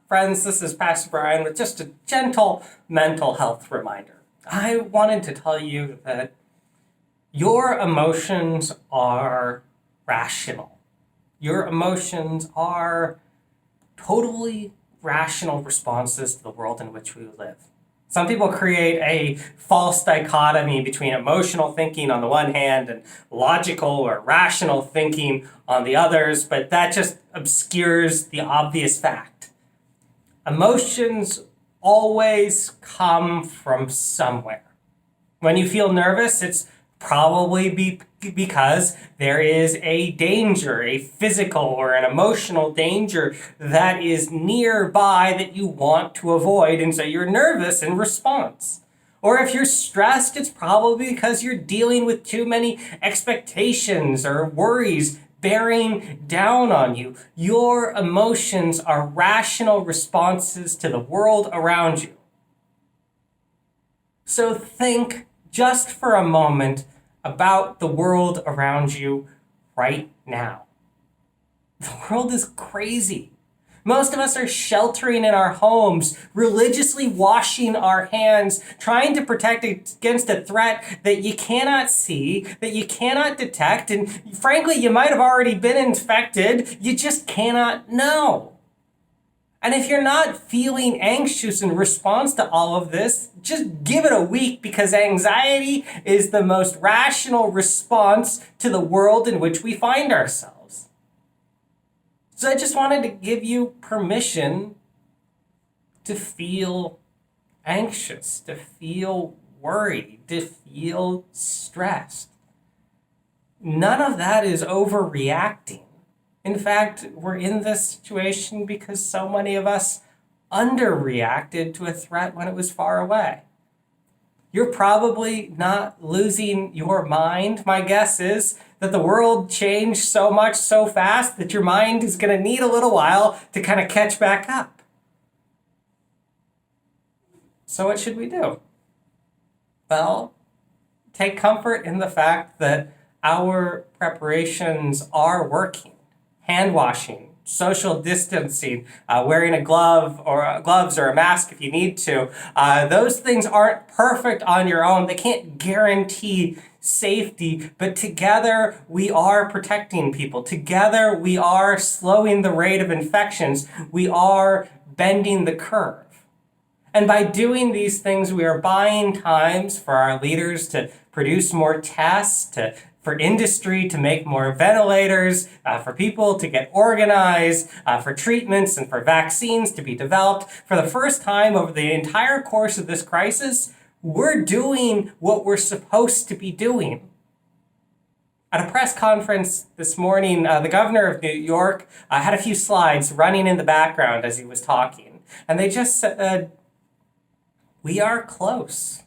Friends, this is Pastor Brian with just a gentle mental health reminder. I wanted to tell you that your emotions are rational. Your emotions are totally rational responses to the world in which we live. Some people create a false dichotomy between emotional thinking on the one hand and logical or rational thinking on the others, but that just obscures the obvious fact. Emotions always come from somewhere. When you feel nervous, it's probably because there is a danger, a physical or an emotional danger that is nearby that you want to avoid, and so you're nervous in response. Or if you're stressed, it's probably because you're dealing with too many expectations or worries bearing down on you. Your emotions are rational responses to the world around you. So think just for a moment about the world around you right now. The world is crazy. Most of us are sheltering in our homes, religiously washing our hands, trying to protect against a threat that you cannot see, that you cannot detect, and frankly, you might have already been infected, you just cannot know. And if you're not feeling anxious in response to all of this, just give it a week, because anxiety is the most rational response to the world in which we find ourselves. So I just wanted to give you permission to feel anxious, to feel worried, to feel stressed. None of that is overreacting. In fact, we're in this situation because so many of us underreacted to a threat when it was far away. You're probably not losing your mind. My guess is that the world changed so much so fast that your mind is going to need a little while to kind of catch back up. So what should we do? Well, take comfort in the fact that our preparations are working. Hand washing, social distancing, wearing a glove or gloves or a mask if you need to. Those things aren't perfect on your own. They can't guarantee safety, but together we are protecting people. Together we are slowing the rate of infections. We are bending the curve. And by doing these things, we are buying times for our leaders to produce more tests, for industry to make more ventilators, for people to get organized, for treatments and for vaccines to be developed. For the first time over the entire course of this crisis, we're doing what we're supposed to be doing. At a press conference this morning, the governor of New York had a few slides running in the background as he was talking. And they just said, we are close.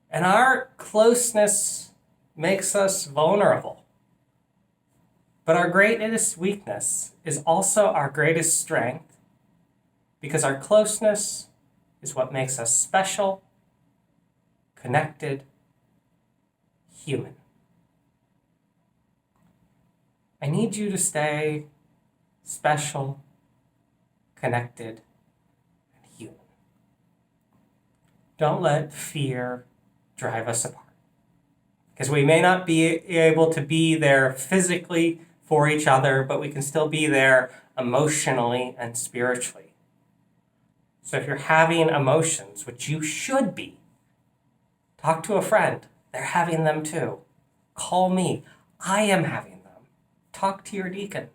And our closeness makes us vulnerable. But our greatest weakness is also our greatest strength, because our closeness is what makes us special, connected, human. I need you to stay special, connected, and human. Don't let fear drive us apart. Because we may not be able to be there physically for each other, but we can still be there emotionally and spiritually. So if you're having emotions, which you should be, talk to a friend. They're having them too. Call me. I am having them. Talk to your deacon.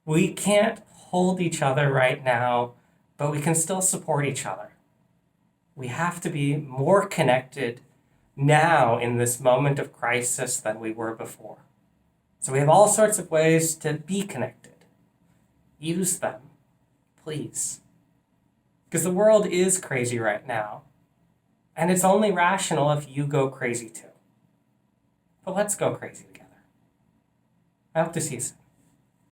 We can't hold each other right now, but we can still support each other. We have to be more connected now in this moment of crisis than we were before. So we have all sorts of ways to be connected. Use them, please. Because the world is crazy right now, and it's only rational if you go crazy too. But let's go crazy together. I hope to see you soon.